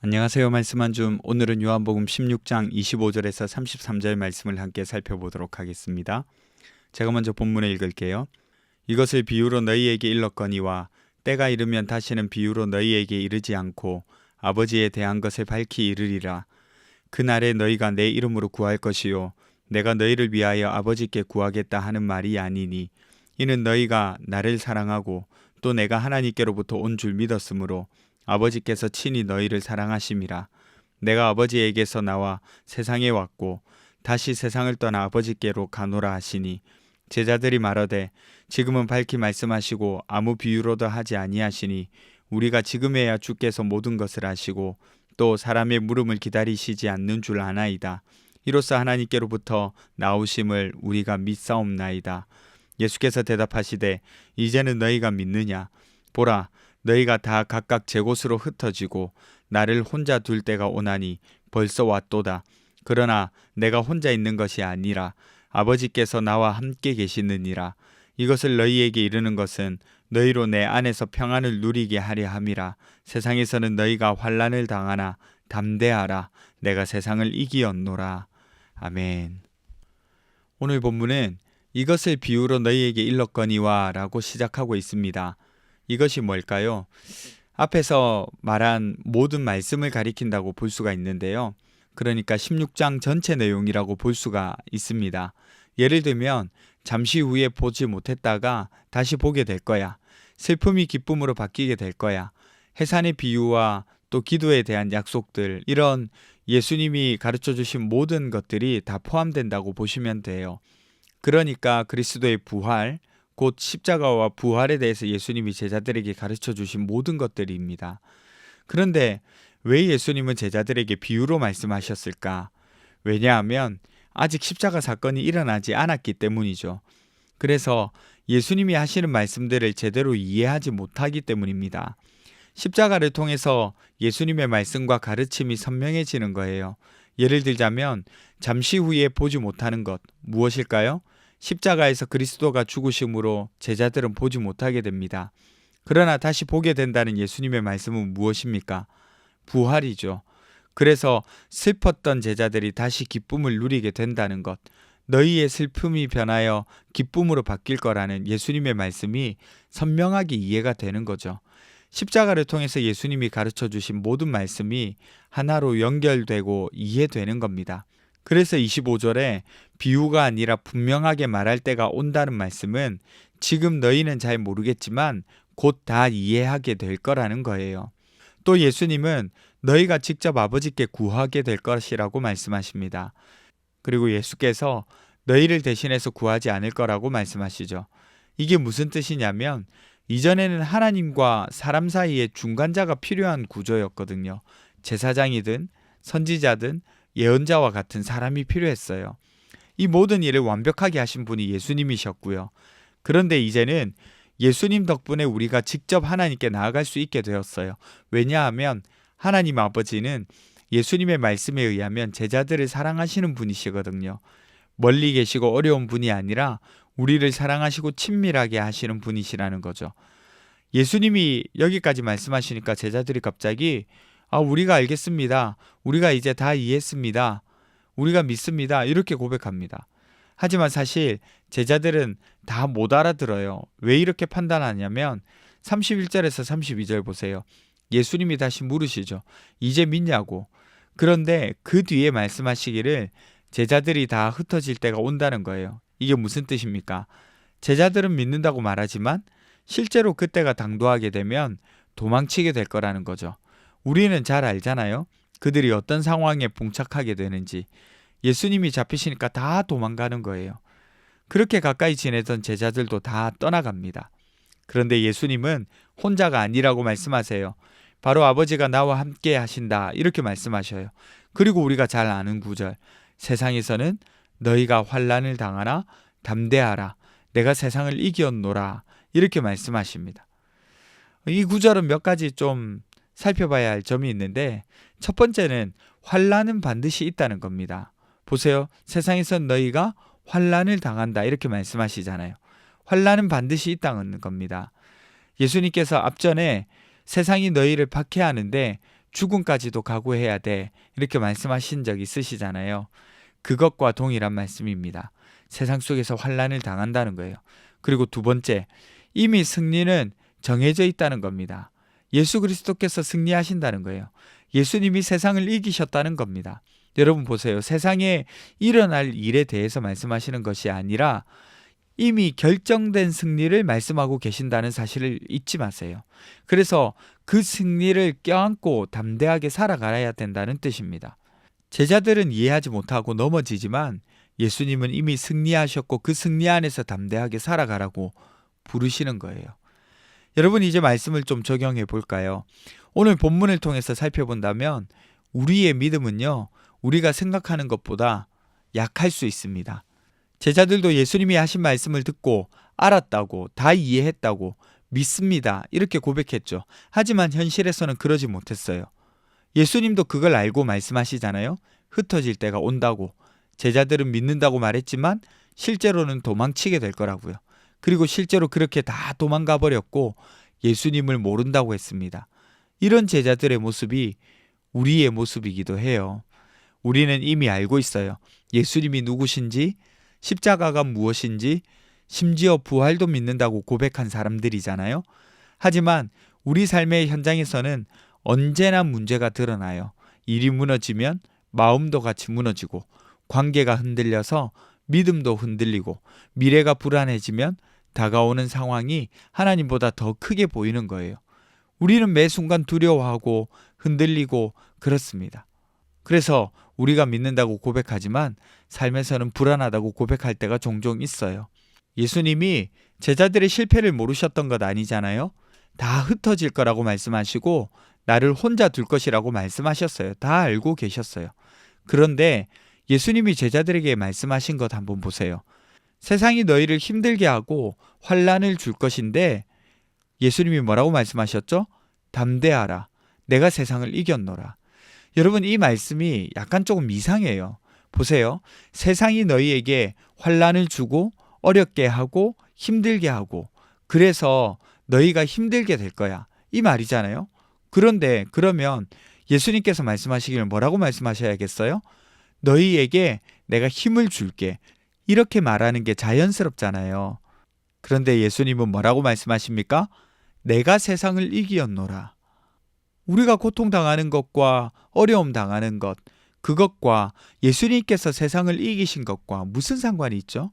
안녕하세요. 말씀 한 줌. 오늘은 요한복음 16장 25절에서 33절 말씀을 함께 살펴보도록 하겠습니다. 제가 먼저 본문을 읽을게요. 이것을 비유로 너희에게 일렀거니와 때가 이르면 다시는 비유로 너희에게 이르지 않고 아버지에 대한 것을 밝히 이르리라. 그날에 너희가 내 이름으로 구할 것이요 내가 너희를 위하여 아버지께 구하겠다 하는 말이 아니니 이는 너희가 나를 사랑하고 또 내가 하나님께로부터 온 줄 믿었으므로 아버지께서 친히 너희를 사랑하심이라. 내가 아버지에게서 나와 세상에 왔고 다시 세상을 떠나 아버지께로 가노라 하시니 제자들이 말하되 지금은 밝히 말씀하시고 아무 비유로도 하지 아니하시니 우리가 지금에야 주께서 모든 것을 아시고 또 사람의 물음을 기다리시지 않는 줄 아나이다. 이로써 하나님께로부터 나오심을 우리가 믿사옵나이다. 예수께서 대답하시되 이제는 너희가 믿느냐? 보라, 너희가 다 각각 제 곳으로 흩어지고 나를 혼자 둘 때가 오나니 벌써 왔도다. 그러나 내가 혼자 있는 것이 아니라 아버지께서 나와 함께 계시느니라. 이것을 너희에게 이르는 것은 너희로 내 안에서 평안을 누리게 하려 함이라. 세상에서는 너희가 환난을 당하나 담대하라. 내가 세상을 이기었노라. 아멘. 오늘 본문은 이것을 비유로 너희에게 일렀거니와 라고 시작하고 있습니다. 이것이 뭘까요? 앞에서 말한 모든 말씀을 가리킨다고 볼 수가 있는데요. 그러니까 16장 전체 내용이라고 볼 수가 있습니다. 예를 들면 잠시 후에 보지 못했다가 다시 보게 될 거야. 슬픔이 기쁨으로 바뀌게 될 거야. 해산의 비유와 또 기도에 대한 약속들, 이런 예수님이 가르쳐 주신 모든 것들이 다 포함된다고 보시면 돼요. 그러니까 그리스도의 부활, 곧 십자가와 부활에 대해서 예수님이 제자들에게 가르쳐 주신 모든 것들입니다. 그런데 왜 예수님은 제자들에게 비유로 말씀하셨을까? 왜냐하면 아직 십자가 사건이 일어나지 않았기 때문이죠. 그래서 예수님이 하시는 말씀들을 제대로 이해하지 못하기 때문입니다. 십자가를 통해서 예수님의 말씀과 가르침이 선명해지는 거예요. 예를 들자면 잠시 후에 보지 못하는 것, 무엇일까요? 십자가에서 그리스도가 죽으심으로 제자들은 보지 못하게 됩니다. 그러나 다시 보게 된다는 예수님의 말씀은 무엇입니까? 부활이죠. 그래서 슬펐던 제자들이 다시 기쁨을 누리게 된다는 것, 너희의 슬픔이 변하여 기쁨으로 바뀔 거라는 예수님의 말씀이 선명하게 이해가 되는 거죠. 십자가를 통해서 예수님이 가르쳐 주신 모든 말씀이 하나로 연결되고 이해되는 겁니다. 그래서 25절에 비유가 아니라 분명하게 말할 때가 온다는 말씀은 지금 너희는 잘 모르겠지만 곧 다 이해하게 될 거라는 거예요. 또 예수님은 너희가 직접 아버지께 구하게 될 것이라고 말씀하십니다. 그리고 예수께서 너희를 대신해서 구하지 않을 거라고 말씀하시죠. 이게 무슨 뜻이냐면 이전에는 하나님과 사람 사이에 중간자가 필요한 구조였거든요. 제사장이든 선지자든 예언자와 같은 사람이 필요했어요. 이 모든 일을 완벽하게 하신 분이 예수님이셨고요. 그런데 이제는 예수님 덕분에 우리가 직접 하나님께 나아갈 수 있게 되었어요. 왜냐하면 하나님 아버지는 예수님의 말씀에 의하면 제자들을 사랑하시는 분이시거든요. 멀리 계시고 어려운 분이 아니라 우리를 사랑하시고 친밀하게 하시는 분이시라는 거죠. 예수님이 여기까지 말씀하시니까 제자들이 갑자기 우리가 알겠습니다. 우리가 이제 다 이해했습니다. 우리가 믿습니다. 이렇게 고백합니다. 하지만 사실 제자들은 다 못 알아들어요. 왜 이렇게 판단하냐면 31절에서 32절 보세요. 예수님이 다시 물으시죠. 이제 믿냐고. 그런데 그 뒤에 말씀하시기를 제자들이 다 흩어질 때가 온다는 거예요. 이게 무슨 뜻입니까? 제자들은 믿는다고 말하지만 실제로 그때가 당도하게 되면 도망치게 될 거라는 거죠. 우리는 잘 알잖아요. 그들이 어떤 상황에 봉착하게 되는지. 예수님이 잡히시니까 다 도망가는 거예요. 그렇게 가까이 지내던 제자들도 다 떠나갑니다. 그런데 예수님은 혼자가 아니라고 말씀하세요. 바로 아버지가 나와 함께 하신다. 이렇게 말씀하셔요. 그리고 우리가 잘 아는 구절. 세상에서는 너희가 환난을 당하나 담대하라. 내가 세상을 이기었노라. 이렇게 말씀하십니다. 이 구절은 몇 가지 좀 살펴봐야 할 점이 있는데 첫 번째는 환난은 반드시 있다는 겁니다. 보세요. 세상에선 너희가 환난을 당한다 이렇게 말씀하시잖아요. 환난은 반드시 있다는 겁니다. 예수님께서 앞전에 세상이 너희를 박해하는데 죽음까지도 각오해야 돼. 이렇게 말씀하신 적 있으시잖아요. 그것과 동일한 말씀입니다. 세상 속에서 환난을 당한다는 거예요. 그리고 두 번째, 이미 승리는 정해져 있다는 겁니다. 예수 그리스도께서 승리하신다는 거예요. 예수님이 세상을 이기셨다는 겁니다. 여러분 보세요. 세상에 일어날 일에 대해서 말씀하시는 것이 아니라 이미 결정된 승리를 말씀하고 계신다는 사실을 잊지 마세요. 그래서 그 승리를 껴안고 담대하게 살아가야 된다는 뜻입니다. 제자들은 이해하지 못하고 넘어지지만 예수님은 이미 승리하셨고 그 승리 안에서 담대하게 살아가라고 부르시는 거예요. 여러분 이제 말씀을 좀 적용해 볼까요? 오늘 본문을 통해서 살펴본다면 우리의 믿음은요, 우리가 생각하는 것보다 약할 수 있습니다. 제자들도 예수님이 하신 말씀을 듣고 알았다고, 다 이해했다고, 믿습니다. 이렇게 고백했죠. 하지만 현실에서는 그러지 못했어요. 예수님도 그걸 알고 말씀하시잖아요. 흩어질 때가 온다고. 제자들은 믿는다고 말했지만 실제로는 도망치게 될 거라고요. 그리고 실제로 그렇게 다 도망가 버렸고 예수님을 모른다고 했습니다. 이런 제자들의 모습이 우리의 모습이기도 해요. 우리는 이미 알고 있어요. 예수님이 누구신지, 십자가가 무엇인지, 심지어 부활도 믿는다고 고백한 사람들이잖아요. 하지만 우리 삶의 현장에서는 언제나 문제가 드러나요. 일이 무너지면 마음도 같이 무너지고, 관계가 흔들려서 믿음도 흔들리고, 미래가 불안해지면 다가오는 상황이 하나님보다 더 크게 보이는 거예요. 우리는 매 순간 두려워하고 흔들리고 그렇습니다. 그래서 우리가 믿는다고 고백하지만 삶에서는 불안하다고 고백할 때가 종종 있어요. 예수님이 제자들의 실패를 모르셨던 것 아니잖아요. 다 흩어질 거라고 말씀하시고 나를 혼자 둘 것이라고 말씀하셨어요. 다 알고 계셨어요. 그런데 예수님이 제자들에게 말씀하신 것 한번 보세요. 세상이 너희를 힘들게 하고 환난을 줄 것인데 예수님이 뭐라고 말씀하셨죠? 담대하라. 내가 세상을 이겼노라. 여러분 이 말씀이 약간 조금 이상해요. 보세요. 세상이 너희에게 환난을 주고 어렵게 하고 힘들게 하고 그래서 너희가 힘들게 될 거야. 이 말이잖아요. 그런데 그러면 예수님께서 말씀하시기를 뭐라고 말씀하셔야겠어요? 너희에게 내가 힘을 줄게. 이렇게 말하는 게 자연스럽잖아요. 그런데 예수님은 뭐라고 말씀하십니까? 내가 세상을 이기었노라. 우리가 고통당하는 것과 어려움 당하는 것, 그것과 예수님께서 세상을 이기신 것과 무슨 상관이 있죠?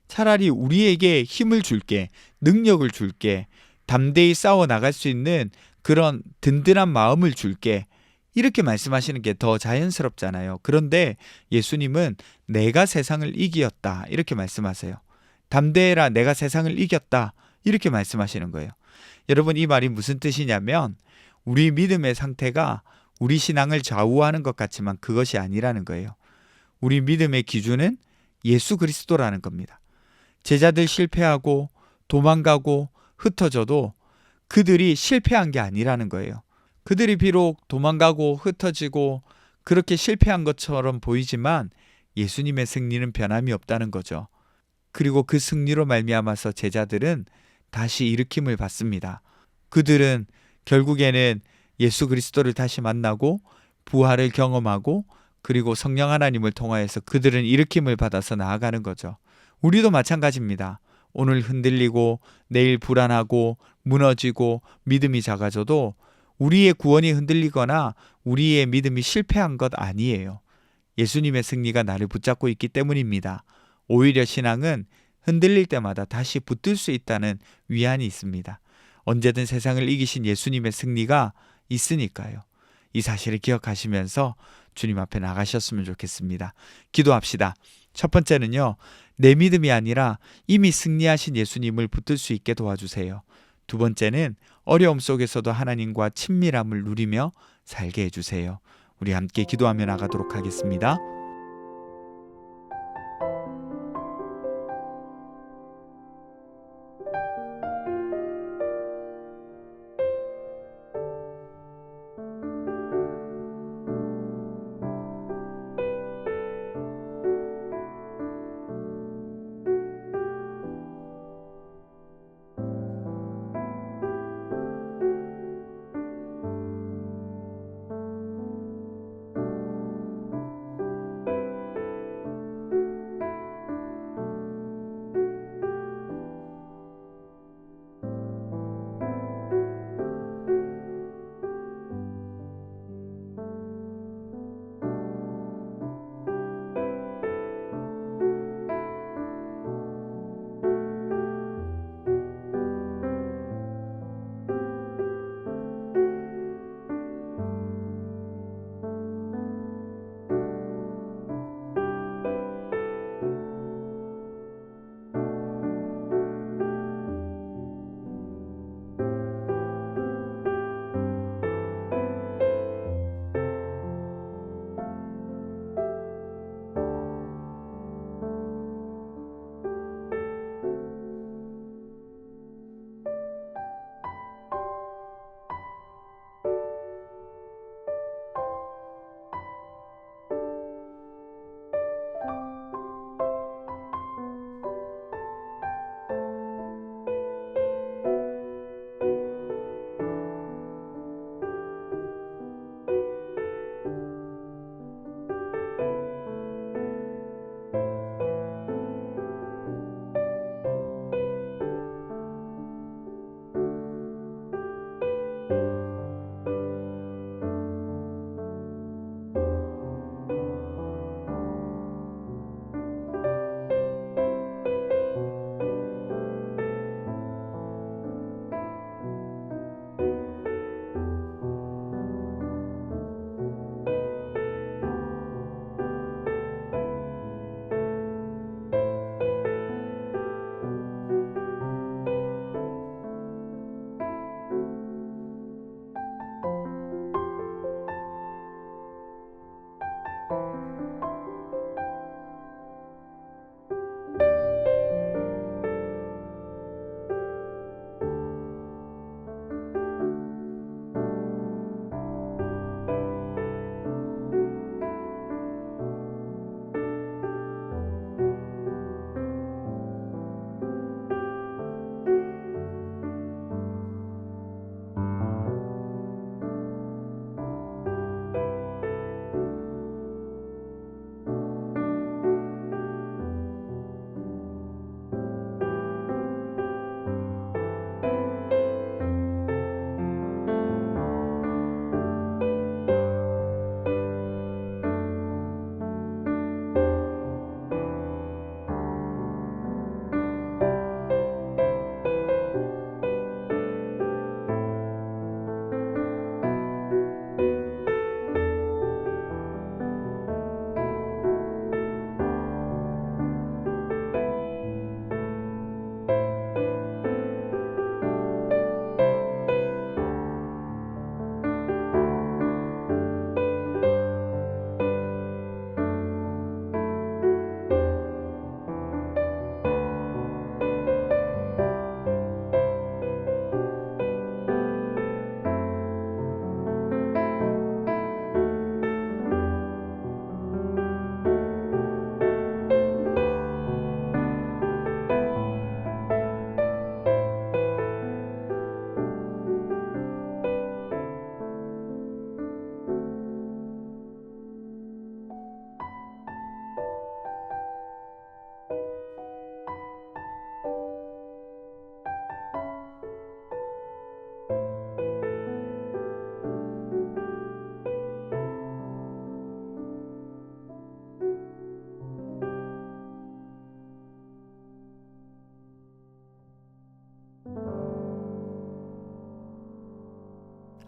차라리 우리에게 힘을 줄게, 능력을 줄게, 담대히 싸워 나갈 수 있는 그런 든든한 마음을 줄게. 이렇게 말씀하시는 게 더 자연스럽잖아요. 그런데 예수님은 내가 세상을 이기었다. 이렇게 말씀하세요. 담대해라. 내가 세상을 이겼다. 이렇게 말씀하시는 거예요. 여러분 이 말이 무슨 뜻이냐면 우리 믿음의 상태가 우리 신앙을 좌우하는 것 같지만 그것이 아니라는 거예요. 우리 믿음의 기준은 예수 그리스도라는 겁니다. 제자들 실패하고 도망가고 흩어져도 그들이 실패한 게 아니라는 거예요. 그들이 비록 도망가고 흩어지고 그렇게 실패한 것처럼 보이지만 예수님의 승리는 변함이 없다는 거죠. 그리고 그 승리로 말미암아서 제자들은 다시 일으킴을 받습니다. 그들은 결국에는 예수 그리스도를 다시 만나고 부활을 경험하고 그리고 성령 하나님을 통하여서 그들은 일으킴을 받아서 나아가는 거죠. 우리도 마찬가지입니다. 오늘 흔들리고 내일 불안하고 무너지고 믿음이 작아져도 우리의 구원이 흔들리거나 우리의 믿음이 실패한 것 아니에요. 예수님의 승리가 나를 붙잡고 있기 때문입니다. 오히려 신앙은 흔들릴 때마다 다시 붙들 수 있다는 위안이 있습니다. 언제든 세상을 이기신 예수님의 승리가 있으니까요. 이 사실을 기억하시면서 주님 앞에 나가셨으면 좋겠습니다. 기도합시다. 첫 번째는요. 내 믿음이 아니라 이미 승리하신 예수님을 붙들 수 있게 도와주세요. 두 번째는 어려움 속에서도 하나님과 친밀함을 누리며 살게 해주세요. 우리 함께 기도하며 나가도록 하겠습니다.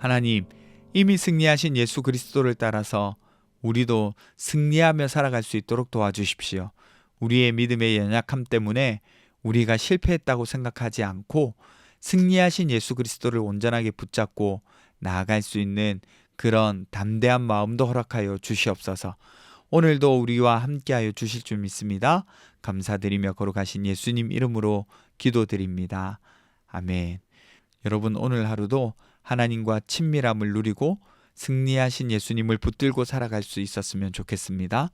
하나님, 이미 승리하신 예수 그리스도를 따라서 우리도 승리하며 살아갈 수 있도록 도와주십시오. 우리의 믿음의 연약함 때문에 우리가 실패했다고 생각하지 않고 승리하신 예수 그리스도를 온전하게 붙잡고 나아갈 수 있는 그런 담대한 마음도 허락하여 주시옵소서. 오늘도 우리와 함께하여 주실 줄 믿습니다. 감사드리며 거룩하신 예수님 이름으로 기도드립니다. 아멘. 여러분, 오늘 하루도 하나님과 친밀함을 누리고 승리하신 예수님을 붙들고 살아갈 수 있었으면 좋겠습니다.